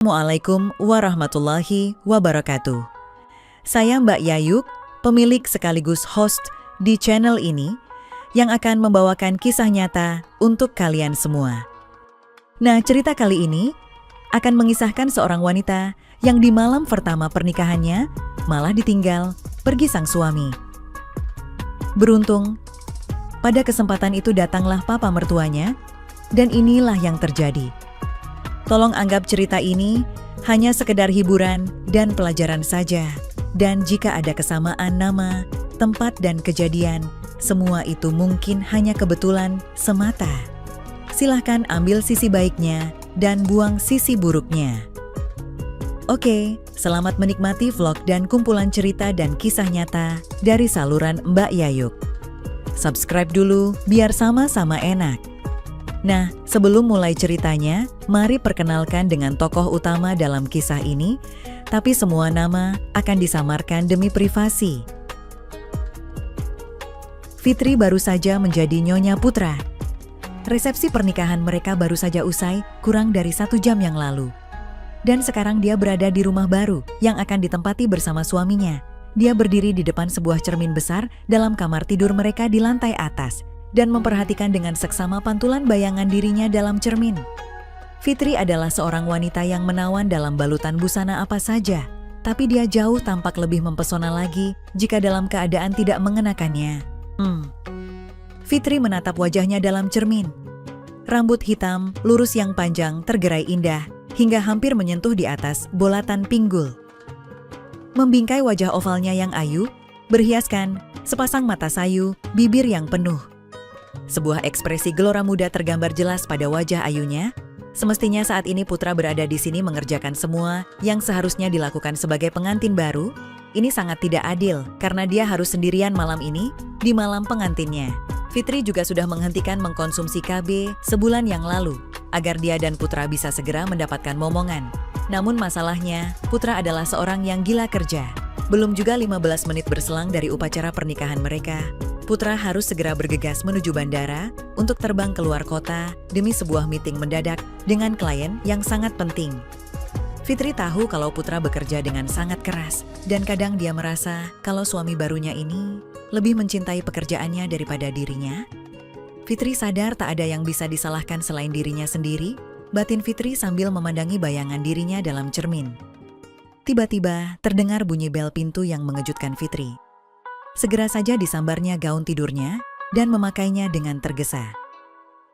Assalamualaikum warahmatullahi wabarakatuh. Saya Mbak Yayuk, pemilik sekaligus host di channel ini yang akan membawakan kisah nyata untuk kalian semua. Nah, cerita kali ini akan mengisahkan seorang wanita yang di malam pertama pernikahannya malah ditinggal pergi sang suami. Beruntung, pada kesempatan itu datanglah papa mertuanya dan inilah yang terjadi. Tolong anggap cerita ini hanya sekedar hiburan dan pelajaran saja. Dan jika ada kesamaan nama, tempat, dan kejadian, semua itu mungkin hanya kebetulan semata. Silahkan ambil sisi baiknya dan buang sisi buruknya. Oke, selamat menikmati vlog dan kumpulan cerita dan kisah nyata dari saluran Mbak Yayuk. Subscribe dulu biar sama-sama enak. Nah, sebelum mulai ceritanya, mari perkenalkan dengan tokoh utama dalam kisah ini, tapi semua nama akan disamarkan demi privasi. Fitri baru saja menjadi Nyonya Putra. Resepsi pernikahan mereka baru saja usai, kurang dari 1 jam yang lalu. Dan sekarang dia berada di rumah baru yang akan ditempati bersama suaminya. Dia berdiri di depan sebuah cermin besar dalam kamar tidur mereka di lantai atas dan memperhatikan dengan seksama pantulan bayangan dirinya dalam cermin. Fitri adalah seorang wanita yang menawan dalam balutan busana apa saja, tapi dia jauh tampak lebih mempesona lagi jika dalam keadaan tidak mengenakannya. Fitri menatap wajahnya dalam cermin. Rambut hitam, lurus yang panjang, tergerai indah, hingga hampir menyentuh di atas bolatan pinggul. Membingkai wajah ovalnya yang ayu, berhiaskan sepasang mata sayu, bibir yang penuh. Sebuah ekspresi gelora muda tergambar jelas pada wajah ayunya. Semestinya saat ini Putra berada di sini mengerjakan semua yang seharusnya dilakukan sebagai pengantin baru. Ini sangat tidak adil karena dia harus sendirian malam ini di malam pengantinnya. Fitri juga sudah menghentikan mengkonsumsi KB sebulan yang lalu agar dia dan Putra bisa segera mendapatkan momongan. Namun masalahnya, Putra adalah seorang yang gila kerja. Belum juga 15 menit berselang dari upacara pernikahan mereka, Putra harus segera bergegas menuju bandara untuk terbang keluar kota demi sebuah meeting mendadak dengan klien yang sangat penting. Fitri tahu kalau Putra bekerja dengan sangat keras dan kadang dia merasa kalau suami barunya ini lebih mencintai pekerjaannya daripada dirinya. Fitri sadar tak ada yang bisa disalahkan selain dirinya sendiri, batin Fitri sambil memandangi bayangan dirinya dalam cermin. Tiba-tiba terdengar bunyi bel pintu yang mengejutkan Fitri. Segera saja disambarnya gaun tidurnya dan memakainya dengan tergesa.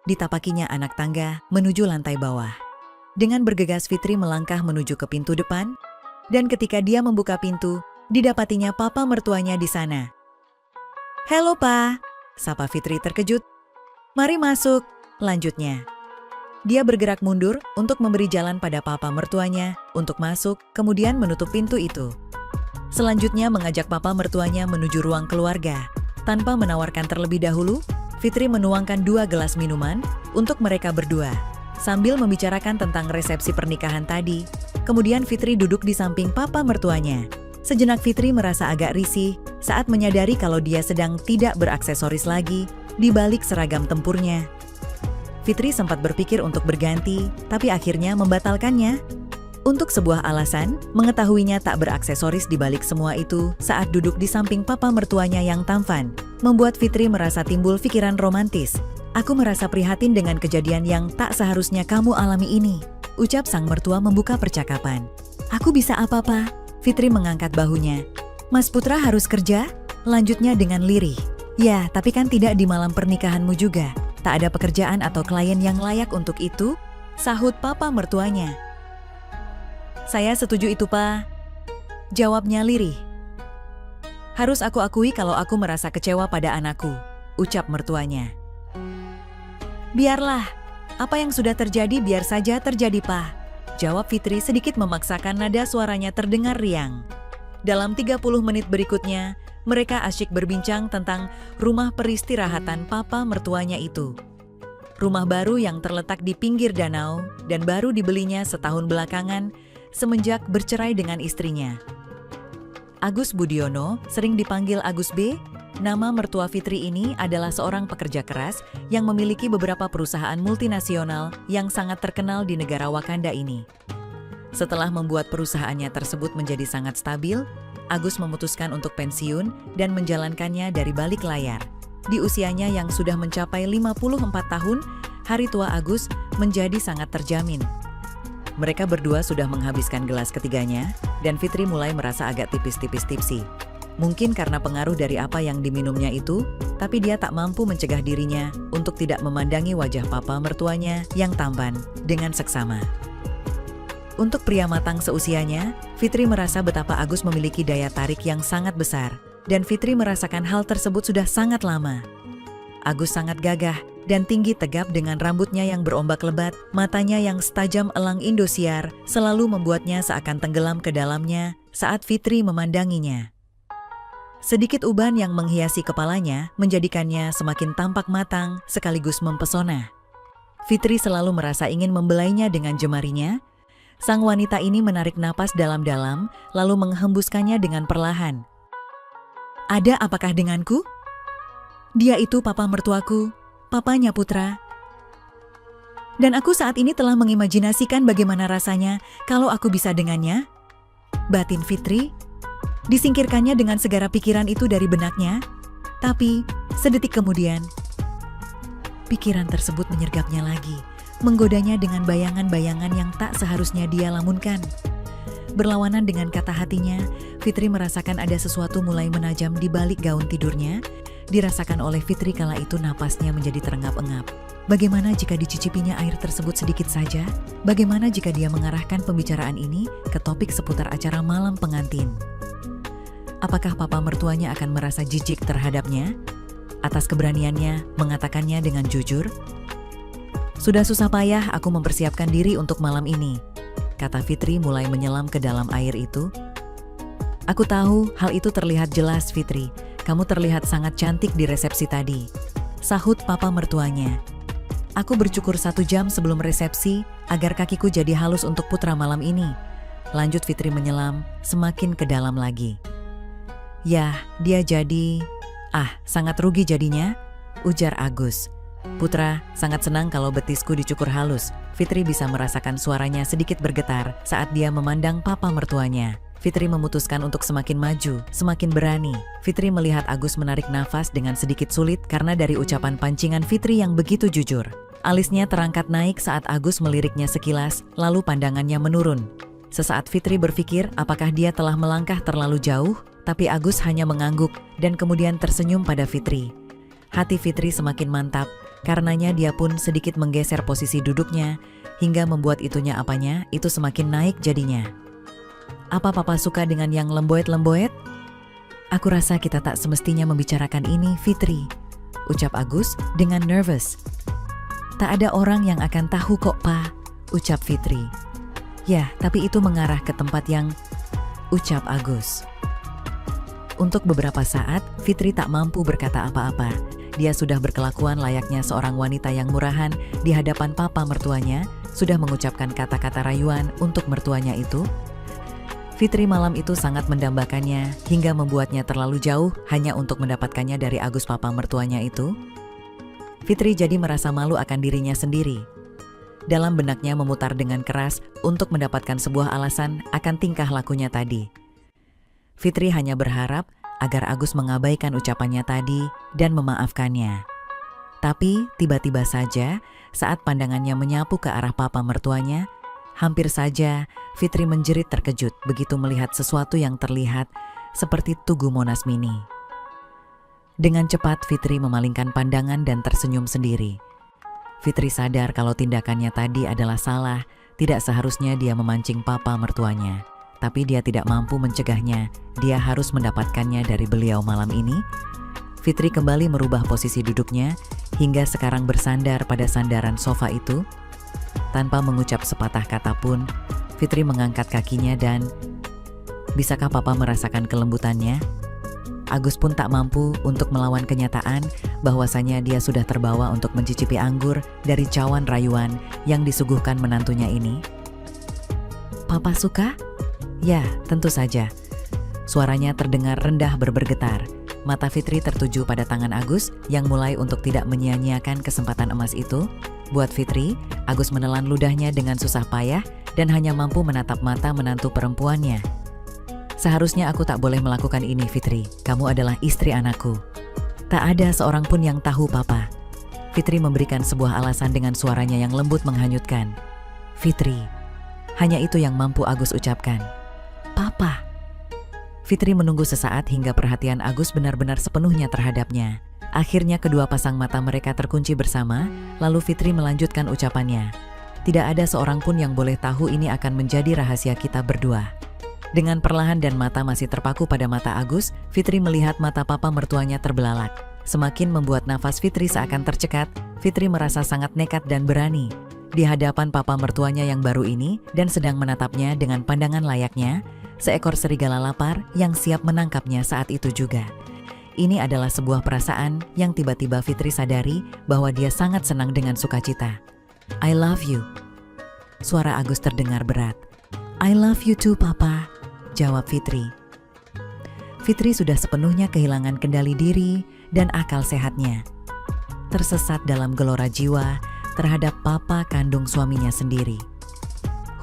Ditapakinya anak tangga menuju lantai bawah. Dengan bergegas Fitri melangkah menuju ke pintu depan, dan ketika dia membuka pintu, didapatinya papa mertuanya di sana. "Halo, Pa," sapa Fitri terkejut. "Mari masuk," lanjutnya. Dia bergerak mundur untuk memberi jalan pada papa mertuanya untuk masuk, kemudian menutup pintu itu. Selanjutnya mengajak papa mertuanya menuju ruang keluarga. Tanpa menawarkan terlebih dahulu, Fitri menuangkan 2 gelas minuman untuk mereka berdua. Sambil membicarakan tentang resepsi pernikahan tadi, kemudian Fitri duduk di samping papa mertuanya. Sejenak Fitri merasa agak risih saat menyadari kalau dia sedang tidak beraksesoris lagi di balik seragam tempurnya. Fitri sempat berpikir untuk berganti, tapi akhirnya membatalkannya. Untuk sebuah alasan, mengetahuinya tak beraksesoris di balik semua itu saat duduk di samping papa mertuanya yang tampan, membuat Fitri merasa timbul pikiran romantis. "Aku merasa prihatin dengan kejadian yang tak seharusnya kamu alami ini," ucap sang mertua membuka percakapan. "Aku bisa apa, Pa?" Fitri mengangkat bahunya. "Mas Putra harus kerja?" lanjutnya dengan lirih. "Ya, tapi kan tidak di malam pernikahanmu juga. Tak ada pekerjaan atau klien yang layak untuk itu," sahut papa mertuanya. "Saya setuju itu, Pa," jawabnya lirih. "Harus aku akui kalau aku merasa kecewa pada anakku," ucap mertuanya. "Biarlah, apa yang sudah terjadi biar saja terjadi, Pa," jawab Fitri sedikit memaksakan nada suaranya terdengar riang. Dalam 30 menit berikutnya, mereka asyik berbincang tentang rumah peristirahatan papa mertuanya itu. Rumah baru yang terletak di pinggir danau dan baru dibelinya setahun belakangan semenjak bercerai dengan istrinya. Agus Budiono, sering dipanggil Agus B, Nama mertua Fitri ini adalah seorang pekerja keras yang memiliki beberapa perusahaan multinasional yang sangat terkenal di negara Wakanda ini. Setelah membuat perusahaannya tersebut menjadi sangat stabil, Agus memutuskan untuk pensiun dan menjalankannya dari balik layar. Di usianya yang sudah mencapai 54 tahun, hari tua Agus menjadi sangat terjamin. Mereka berdua sudah menghabiskan gelas ketiganya, dan Fitri mulai merasa agak tipis-tipis tipsi. Mungkin karena pengaruh dari apa yang diminumnya itu, tapi dia tak mampu mencegah dirinya untuk tidak memandangi wajah papa mertuanya yang tampan dengan seksama. Untuk pria matang seusianya, Fitri merasa betapa Agus memiliki daya tarik yang sangat besar, dan Fitri merasakan hal tersebut sudah sangat lama. Agus sangat gagah dan tinggi tegap dengan rambutnya yang berombak lebat, matanya yang setajam elang Indosiar selalu membuatnya seakan tenggelam ke dalamnya saat Fitri memandanginya. Sedikit uban yang menghiasi kepalanya menjadikannya semakin tampak matang sekaligus mempesona. Fitri selalu merasa ingin membelainya dengan jemarinya. Sang wanita ini menarik napas dalam-dalam lalu menghembuskannya dengan perlahan. Ada apakah denganku? Dia itu papa mertuaku, papanya Putra. Dan aku saat ini telah mengimajinasikan bagaimana rasanya kalau aku bisa dengannya. Batin Fitri. Disingkirkannya dengan segara pikiran itu dari benaknya. Tapi, sedetik kemudian, pikiran tersebut menyergapnya lagi, menggodanya dengan bayangan-bayangan yang tak seharusnya dia lamunkan. Berlawanan dengan kata hatinya, Fitri merasakan ada sesuatu mulai menajam di balik gaun tidurnya. Dirasakan oleh Fitri kala itu napasnya menjadi terengap-engap. Bagaimana jika dicicipinya air tersebut sedikit saja? Bagaimana jika dia mengarahkan pembicaraan ini ke topik seputar acara malam pengantin? Apakah papa mertuanya akan merasa jijik terhadapnya? Atas keberaniannya mengatakannya dengan jujur? Sudah susah payah aku mempersiapkan diri untuk malam ini, kata Fitri mulai menyelam ke dalam air itu. Aku tahu hal itu terlihat jelas, Fitri. Kamu terlihat sangat cantik di resepsi tadi, sahut papa mertuanya. Aku bercukur 1 jam sebelum resepsi agar kakiku jadi halus untuk Putra malam ini. Lanjut Fitri menyelam semakin ke dalam lagi. Yah, dia jadi... sangat rugi jadinya, ujar Agus. Putra, sangat senang kalau betisku dicukur halus. Fitri bisa merasakan suaranya sedikit bergetar saat dia memandang papa mertuanya. Fitri memutuskan untuk semakin maju, semakin berani. Fitri melihat Agus menarik nafas dengan sedikit sulit karena dari ucapan pancingan Fitri yang begitu jujur. Alisnya terangkat naik saat Agus meliriknya sekilas, lalu pandangannya menurun. Sesaat Fitri berpikir apakah dia telah melangkah terlalu jauh, tapi Agus hanya mengangguk dan kemudian tersenyum pada Fitri. Hati Fitri semakin mantap, karenanya dia pun sedikit menggeser posisi duduknya, hingga membuat itunya apanya, itu semakin naik jadinya. Apa papa suka dengan yang lemboet-lemboet? Aku rasa kita tak semestinya membicarakan ini, Fitri, ucap Agus dengan nervous. Tak ada orang yang akan tahu kok, Pa, ucap Fitri. Ya, tapi itu mengarah ke tempat yang... ucap Agus. Untuk beberapa saat, Fitri tak mampu berkata apa-apa. Dia sudah berkelakuan layaknya seorang wanita yang murahan di hadapan papa mertuanya, sudah mengucapkan kata-kata rayuan untuk mertuanya itu. Fitri malam itu sangat mendambakannya hingga membuatnya terlalu jauh hanya untuk mendapatkannya dari Agus papa mertuanya itu. Fitri jadi merasa malu akan dirinya sendiri. Dalam benaknya memutar dengan keras untuk mendapatkan sebuah alasan akan tingkah lakunya tadi. Fitri hanya berharap agar Agus mengabaikan ucapannya tadi dan memaafkannya. Tapi tiba-tiba saja saat pandangannya menyapu ke arah papa mertuanya, hampir saja Fitri menjerit terkejut begitu melihat sesuatu yang terlihat seperti Tugu Monas Mini. Dengan cepat Fitri memalingkan pandangan dan tersenyum sendiri. Fitri sadar kalau tindakannya tadi adalah salah, tidak seharusnya dia memancing papa mertuanya. Tapi dia tidak mampu mencegahnya, dia harus mendapatkannya dari beliau malam ini. Fitri kembali merubah posisi duduknya, hingga sekarang bersandar pada sandaran sofa itu. Tanpa mengucap sepatah kata pun, Fitri mengangkat kakinya dan... Bisakah papa merasakan kelembutannya? Agus pun tak mampu untuk melawan kenyataan bahwasanya dia sudah terbawa untuk mencicipi anggur dari cawan rayuan yang disuguhkan menantunya ini. Papa suka? Ya, tentu saja. Suaranya terdengar rendah bergetar. Mata Fitri tertuju pada tangan Agus yang mulai untuk tidak menyia-nyiakan kesempatan emas itu. Buat Fitri, Agus menelan ludahnya dengan susah payah dan hanya mampu menatap mata menantu perempuannya. Seharusnya aku tak boleh melakukan ini, Fitri. Kamu adalah istri anakku. Tak ada seorang pun yang tahu, Papa. Fitri memberikan sebuah alasan dengan suaranya yang lembut menghanyutkan. Fitri, hanya itu yang mampu Agus ucapkan. Papa. Fitri menunggu sesaat hingga perhatian Agus benar-benar sepenuhnya terhadapnya. Akhirnya kedua pasang mata mereka terkunci bersama, lalu Fitri melanjutkan ucapannya. Tidak ada seorang pun yang boleh tahu ini akan menjadi rahasia kita berdua. Dengan perlahan dan mata masih terpaku pada mata Agus, Fitri melihat mata papa mertuanya terbelalak. Semakin membuat nafas Fitri seakan tercekat, Fitri merasa sangat nekat dan berani. Di hadapan papa mertuanya yang baru ini dan sedang menatapnya dengan pandangan layaknya, seekor serigala lapar yang siap menangkapnya saat itu juga. Ini adalah sebuah perasaan yang tiba-tiba Fitri sadari bahwa dia sangat senang dengan sukacita. I love you. Suara Agus terdengar berat. I love you too, Papa, jawab Fitri. Fitri sudah sepenuhnya kehilangan kendali diri dan akal sehatnya. Tersesat dalam gelora jiwa terhadap papa kandung suaminya sendiri.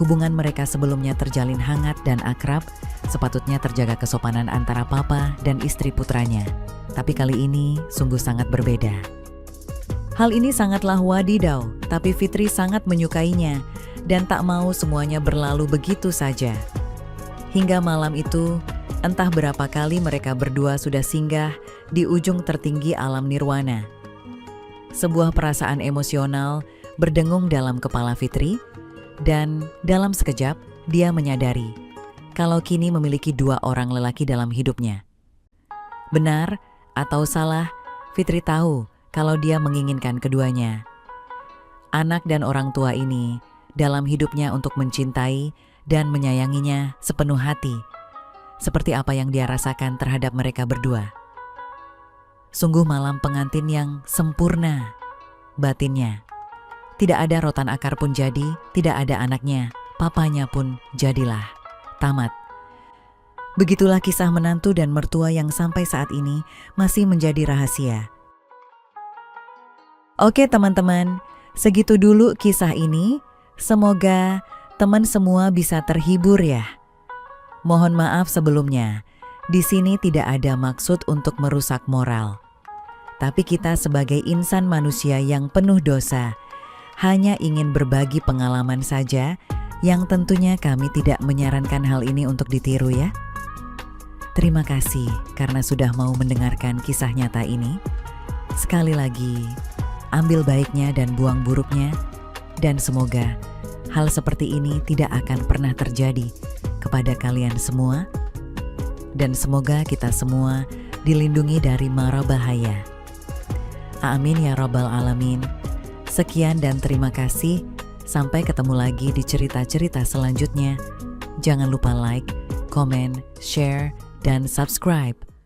Hubungan mereka sebelumnya terjalin hangat dan akrab, sepatutnya terjaga kesopanan antara papa dan istri putranya. Tapi kali ini sungguh sangat berbeda. Hal ini sangatlah wadidaw, tapi Fitri sangat menyukainya dan tak mau semuanya berlalu begitu saja. Hingga malam itu, entah berapa kali mereka berdua sudah singgah di ujung tertinggi alam nirwana. Sebuah perasaan emosional berdengung dalam kepala Fitri, dan dalam sekejap dia menyadari kalau kini memiliki dua orang lelaki dalam hidupnya. Benar atau salah, Fitri tahu kalau dia menginginkan keduanya. Anak dan orang tua ini dalam hidupnya untuk mencintai dan menyayanginya sepenuh hati, seperti apa yang dia rasakan terhadap mereka berdua. Sungguh malam pengantin yang sempurna, batinnya. Tidak ada rotan akar pun jadi, tidak ada anaknya, papanya pun jadilah. Tamat. Begitulah kisah menantu dan mertua yang sampai saat ini masih menjadi rahasia. Oke teman-teman, segitu dulu kisah ini. Semoga teman semua bisa terhibur ya. Mohon maaf sebelumnya, di sini tidak ada maksud untuk merusak moral. Tapi kita sebagai insan manusia yang penuh dosa, hanya ingin berbagi pengalaman saja, yang tentunya kami tidak menyarankan hal ini untuk ditiru ya. Terima kasih karena sudah mau mendengarkan kisah nyata ini. Sekali lagi, ambil baiknya dan buang buruknya, dan semoga hal seperti ini tidak akan pernah terjadi kepada kalian semua. Dan semoga kita semua dilindungi dari mara bahaya. Amin ya Rabbal Alamin. Sekian dan terima kasih. Sampai ketemu lagi di cerita-cerita selanjutnya. Jangan lupa like, comment, share, dan subscribe.